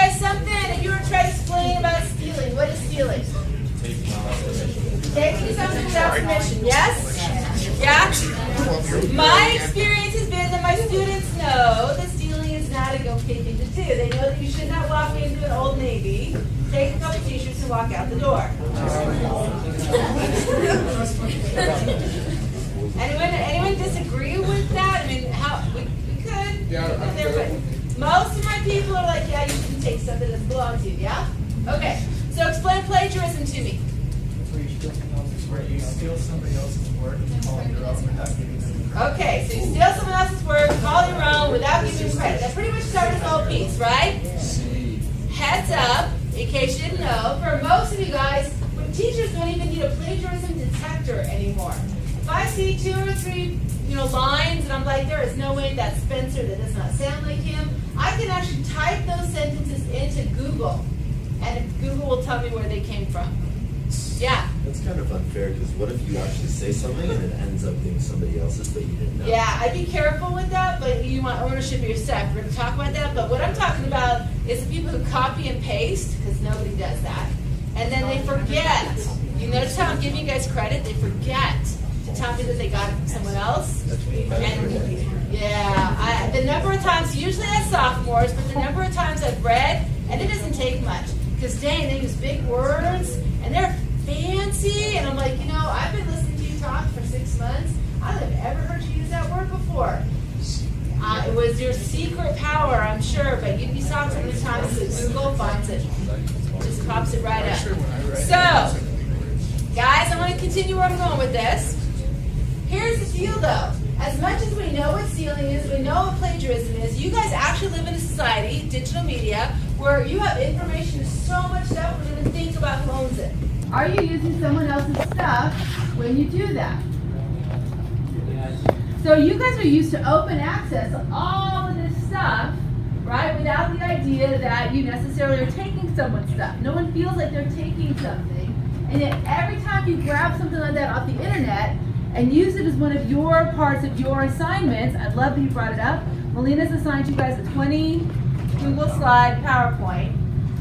guys something? If you were trying to explain about stealing, what is stealing? Taking something without permission, yes? Yeah? My experience has been that my students know that stealing is not a okay thing to do. They know that you should not walk into an Old Navy, take a couple t-shirts, and walk out the door. Anyone disagree with that? I mean, we could. Yeah. Most of my people are like, yeah, you shouldn't take stuff that doesn't belong to you, yeah? Okay, so explain plagiarism to me. Where you steal somebody else's work and call it your own without giving them credit. Okay, so you steal someone else's work, call your own without giving them credit. That pretty much covers the whole piece, right? Heads up, in case you didn't know, for most of you guys, teachers don't even need a plagiarism detector anymore. If I see 2 or 3 lines and I'm like, there is no way that's Spencer, that does not sound like him, I can actually type those sentences into Google, and Google will tell me where they came from. Yeah? That's kind of unfair, because what if you actually say something and it ends up being somebody else's, but you didn't know? Yeah, I'd be careful with that, but you want ownership of your stuff. We're going to talk about that, but what I'm talking about is the people who copy and paste, because nobody does that, and then they forget. You notice how I'm giving you guys credit? They forget to tell me that they got it from someone else. And yeah, the number of times, usually as sophomores, but the number of times I've read, and it doesn't take much, because dang, they use big words, and they're fancy, and I'm like, I've been listening to you talk for 6 months. I don't have ever heard you use that word before. It was your secret power, I'm sure, but you'd be shocked how many times that Google finds it. Just pops it right up. So, guys, I want to continue where I'm going with this. Here's the deal, though. As much as we know what stealing is, we know what plagiarism is, you guys actually live in a society, digital media, where you have information to so much stuff, we're going to think about who owns it. Are you using someone else's stuff when you do that? So you guys are used to open access to all of this stuff, right, without the idea that you necessarily are taking someone's stuff. No one feels like they're taking something, and yet every time you grab something like that off the internet and use it as one of your parts of your assignments, I love that you brought it up. Melina's assigned you guys a 20 Google slide PowerPoint,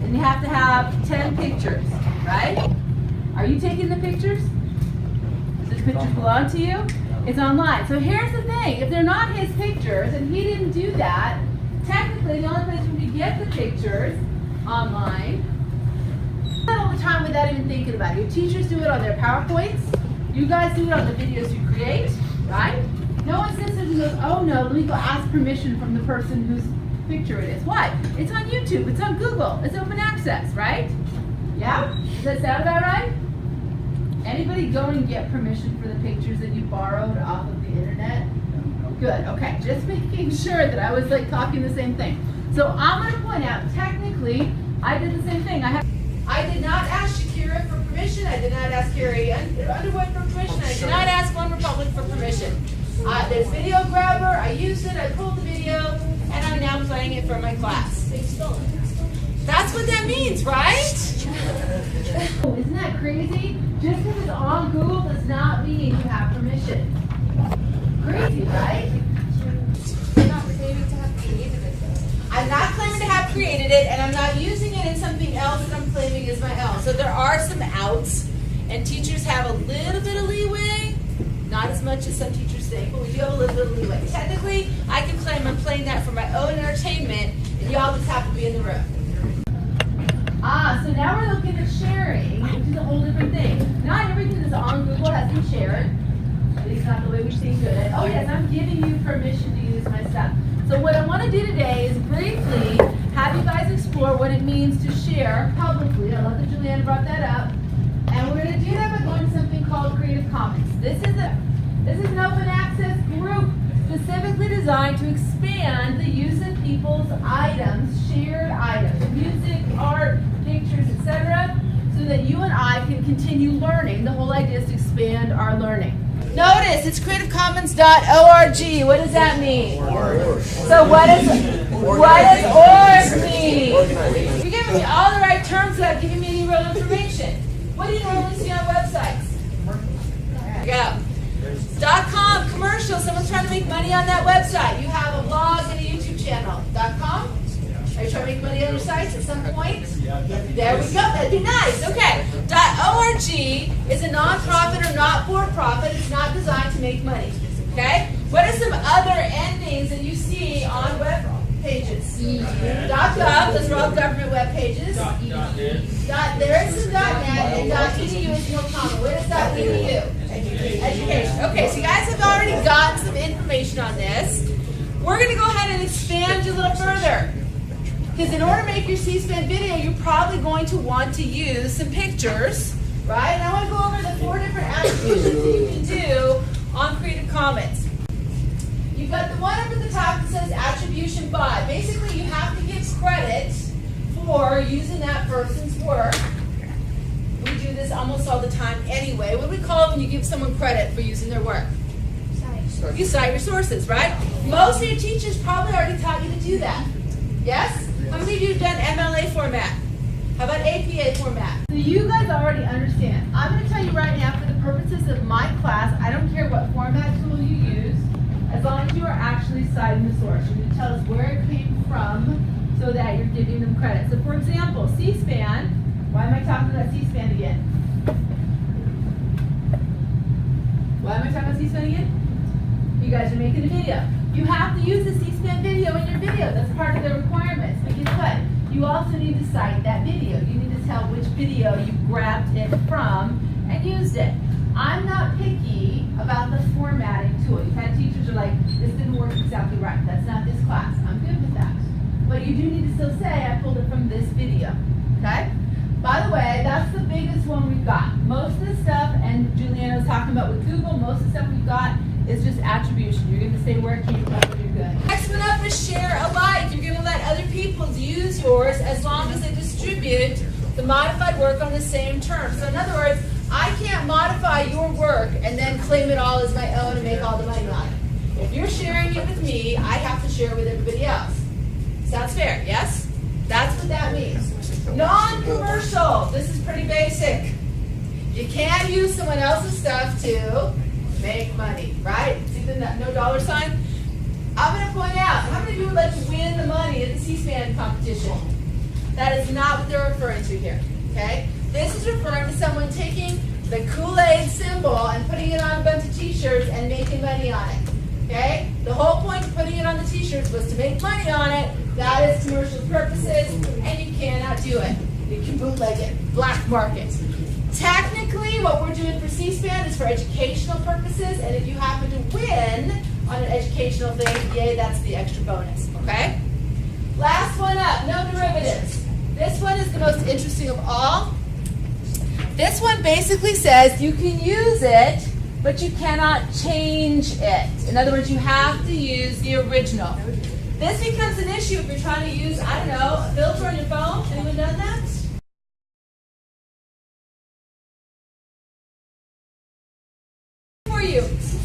and you have to have 10 pictures, right? Are you taking the pictures? Does the pictures belong to you? It's online. So here's the thing. If they're not his pictures and he didn't do that, technically the only place we could get the pictures online, all the time without even thinking about it. Your teachers do it on their PowerPoints. You guys do it on the videos you create, right? No one sits there and goes, oh no, let me go ask permission from the person whose picture it is. Why? It's on YouTube. It's on Google. It's open access, right? Yeah? Does that sound about right? Anybody go and get permission for the pictures that you borrowed off of the internet? Good, okay. Just making sure that I was talking the same thing. So I'm going to point out, technically, I did the same thing. I did not ask Shakira for permission. I did not ask Carrie Underwood for permission. I did not ask One Republic for permission. There's Video Grabber. I used it. I pulled the video, and I'm now playing it for my class. That's what that means, right? Isn't that crazy? Just because it's on Google does not mean you have permission. Crazy, right? You're not claiming to have created it, though. I'm not claiming to have created it, and I'm not using it in something else that I'm claiming is my own. So there are some outs, and teachers have a little bit of leeway. Not as much as some teachers think, but we do have a little bit of leeway. Technically, I can claim I'm playing that for my own entertainment, and y'all just have to be in the room. So now we're looking at sharing, which is a whole different thing. Not everything that's on Google has been shared. At least not the way we think of it. Oh yes, I'm giving you permission to use my stuff. So what I want to do today is briefly have you guys explore what it means to share publicly. I love that Juliana brought that up. And we're going to do that by going to something called Creative Commons. This is an open access group specifically designed to expand the use of people's items, shared items, music, art, pictures, etc., so that you and I can continue learning. The whole idea is to expand our learning. Notice it's creativecommons.org. What does that mean? So what does org mean? You're giving me all the right terms without giving me any real information. What do you normally see on websites? There you go. .com, commercial, someone's trying to make money on that website. You have a blog and a YouTube channel. .com? Are you trying to make money on sites at some point? There we go. That'd be nice. Okay. .org is a nonprofit or not for profit. It's not designed to make money. Okay. What are some other endings that you see on web pages? .gov. Those are all government web pages. There is some .net and .edu is no common. What is .edu? Education. Okay. So you guys have already gotten some information on this. We're going to go ahead and expand you a little further. Because in order to make your C-SPAN video, you're probably going to want to use some pictures, right? And I want to go over the 4 different attributions that you can do on Creative Commons. You've got the one up at the top that says attribution by. Basically, you have to give credit for using that person's work. We do this almost all the time anyway. What do we call it when you give someone credit for using their work? You cite your sources, right? Most of your teachers probably already taught you to do that. Yes? How many of you have done MLA format? How about APA format? So you guys already understand. I'm going to tell you right now, for the purposes of my class, I don't care what format tool you use, as long as you are actually citing the source. You're going to tell us where it came from so that you're giving them credit. So for example, C-SPAN. Why am I talking about C-SPAN again? Why am I talking about C-SPAN again? You guys are making a video. You have to use the C-SPAN video in your video. That's part of the requirements. But guess what? You also need to cite that video. You need to tell which video you grabbed it from and used it. I'm not picky about the formatting tool. You've had teachers who are like, this didn't work exactly right. That's not this class. I'm good with that. But you do need to still say, I pulled it from this video. Okay? By the way, that's the biggest one we've got. Most of the stuff, and Juliana was talking about with Google, most of the stuff we've got is just attribution. You're going to say where it came from when you're good. Next one up is share alike. You're going to let other people use yours as long as they distribute the modified work on the same terms. So in other words, I can't modify your work and then claim it all as my own and make all the money on it. If you're sharing it with me, I have to share it with everybody else. Sounds fair, yes? That's what that means. Non-commercial. This is pretty basic. You can't use someone else's stuff to make money, right? See the no dollar sign? I'm going to point out, how many of you would like to win the money at the C-SPAN competition? That is not what they're referring to here, okay? This is referring to someone taking the Kool-Aid symbol and putting it on a bunch of t-shirts and making money on it, okay? The whole point of putting it on the t-shirts was to make money on it. That is commercial purposes, and you cannot do it. You can bootleg it, black market. Technically, what we're doing for C-SPAN is for educational purposes, and if you happen to win on an educational thing, yay, that's the extra bonus, okay? Last one up, no derivatives. This one is the most interesting of all. This one basically says you can use it, but you cannot change it. In other words, you have to use the original. This becomes an issue if you're trying to use, I don't know, a filter on your phone. Anyone done that?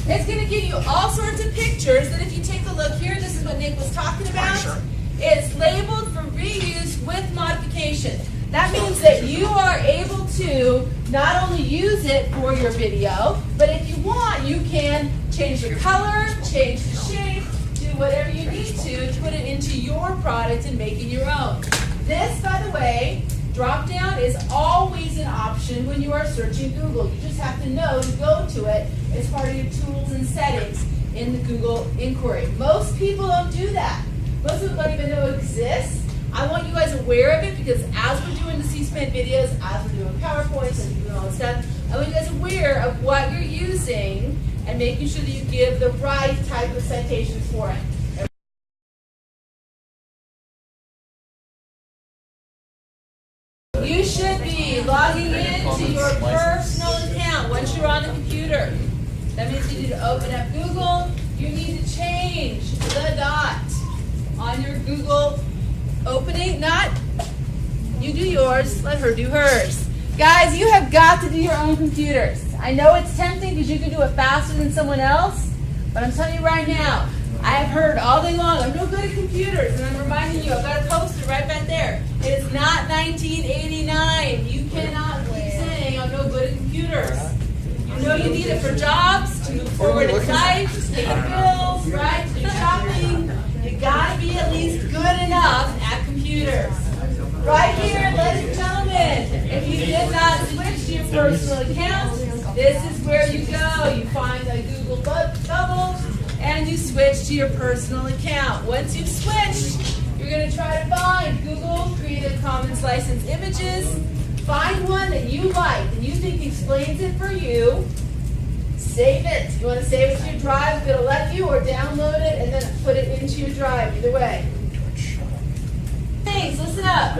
It's going to give you all sorts of pictures that if you take a look here, this is what Nick was talking about. It's labeled for reuse with modification. That means that you are able to not only use it for your video, but if you want, you can change the color, change the shape, do whatever you need to put it into your product and make it your own. This, by the way, drop down is always an option when you are searching Google. You just have to know to go to it as part of your tools and settings in the Google inquiry. Most people don't do that. Most people don't even know it exists. I want you guys aware of it because as we're doing the C-SPAN videos, as we're doing PowerPoints and doing all this stuff, I want you guys aware of what you're using and making sure that you give the right type of citations for it. You should be logging into your personal account once you're on the computer. That means you need to open up Google. You need to change the dot on your Google opening. Not, you do yours, let her do hers. Guys, you have got to do your own computers. I know it's tempting because you can do it faster than someone else, but I'm telling you right now, I have heard all day long, I'm no good at computers, and I'm reminding you, I've got a poster right back there. It is not 1989. You cannot keep saying I'm no good at computers. You know you need it for jobs, to move forward in life, to pay bills, right, to do shopping. You gotta be at least good enough at computers. Right here, ladies and gentlemen, if you did not switch to your personal account, this is where you go. You find a Google bubble and you switch to your personal account. Once you've switched, you're going to try to find Google Creative Commons licensed images. Find one that you like and you think explains it for you. Save it. You want to save it to your drive, it'll let you, or download it and then put it into your drive. Either way. Things, listen up.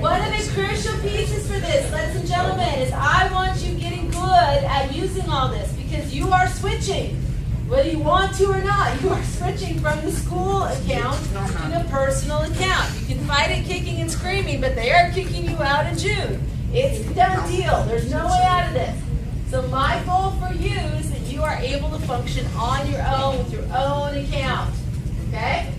One of the crucial pieces for this, ladies and gentlemen, is I want you getting good at using all this because you are switching. Whether you want to or not, you are switching from the school account to the personal account. You can fight it kicking and screaming, but they are kicking you out in June. It's a done deal. There's no way out of this. So my goal for you is that you are able to function on your own with your own account. Okay?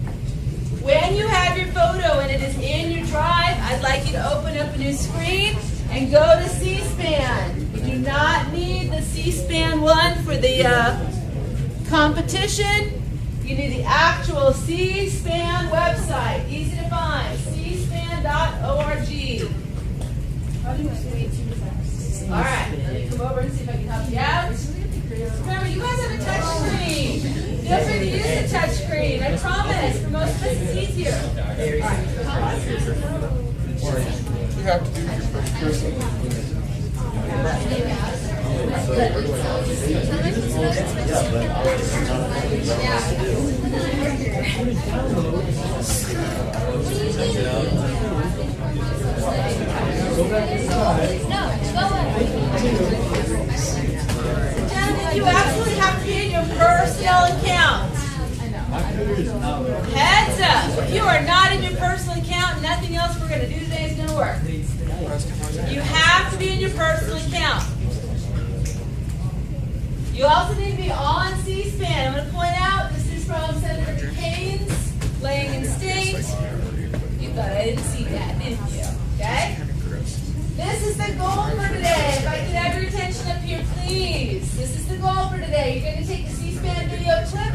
When you have your photo and it is in your drive, I'd like you to open up a new screen and go to C-SPAN. You do not need the C-SPAN one for the competition. You need the actual C-SPAN website. Easy to find. cspan.org. All right, let me come over and see if I can help you out. Remember, you guys have a touch screen. Feel free to use the touch screen. I promise. For most of us, it's easier. All right. You have to do your personal. You absolutely have to be in your personal account. Heads up. If you are not in your personal account, nothing else we're going to do today is going to work. You have to be in your personal account. You also need to be on C-SPAN. I'm going to point out, this is from Senator Kane's laying in state. You thought I didn't see that, didn't you? Okay? This is the goal for today. If I can have your attention up here, please. This is the goal for today. You're going to take a C-SPAN video clip,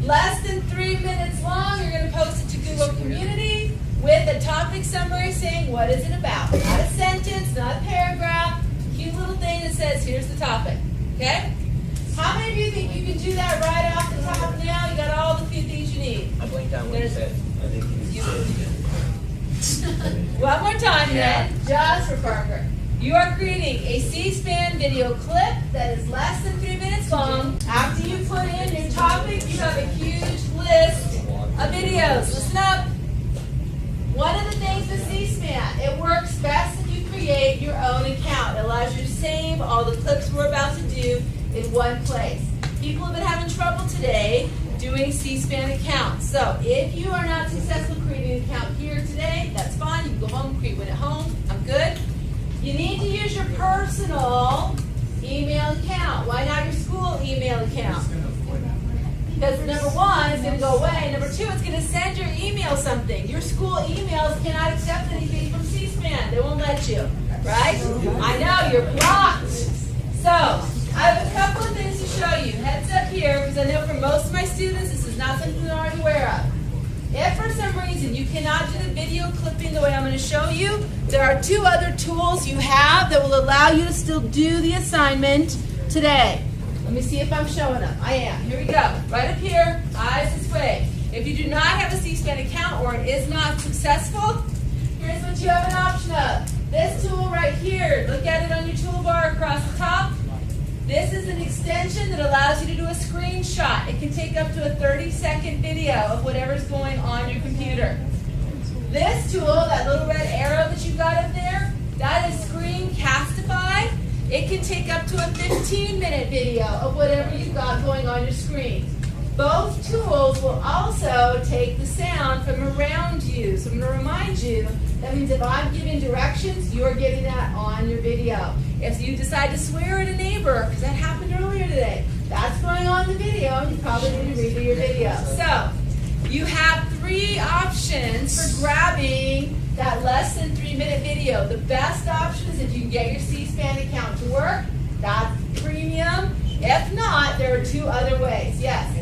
less than 3 minutes long. You're going to post it to Google Community with a topic summary saying what is it about. Not a sentence, not a paragraph, cute little thing that says here's the topic. Okay? How many of you think you can do that right off the top now? You got all the few things you need. I blinked out when you said. I think you said it again. One more time then, just for Parker. You are creating a C-SPAN video clip that is less than 3 minutes long. After you put in your topic, you have a huge list of videos. Listen up. One of the things with C-SPAN, it works best if you create your own account. It allows you to save all the clips we're about to do in one place. People have been having trouble today doing C-SPAN accounts. So if you are not successful creating an account here today, that's fine. You can go home, create one at home. I'm good. You need to use your personal email account. Why not your school email account? Because number one, it's going to go away. Number two, it's going to send your email something. Your school emails cannot accept anything from C-SPAN. They won't let you, right? I know, you're blocked. So, I have a couple of things to show you. Heads up here, because I know for most of my students, this is not something they're already aware of. If for some reason you cannot do the video clipping the way I'm going to show you, there are two other tools you have that will allow you to still do the assignment today. Let me see if I'm showing them. I am. Here we go. Right up here, eyes this way. If you do not have a C-SPAN account or it is not successful, here's what you have an option of. This tool right here, look at it on your toolbar across the top. This is an extension that allows you to do a screenshot. It can take up to a 30-second video of whatever's going on your computer. This tool, that little red arrow that you got up there, that is Screencastify. It can take up to a 15-minute video of whatever you've got going on your screen. Both tools will also take the sound from around you. So I'm going to remind you, that means if I'm giving directions, you're getting that on your video. If you decide to swear at a neighbor, because that happened earlier today, that's going on in the video, and you probably need to redo your video. So, you have three options for grabbing that less than 3 minute video. The best option is if you can get your C-SPAN account to work, that's premium. If not, there are two other ways. Yes?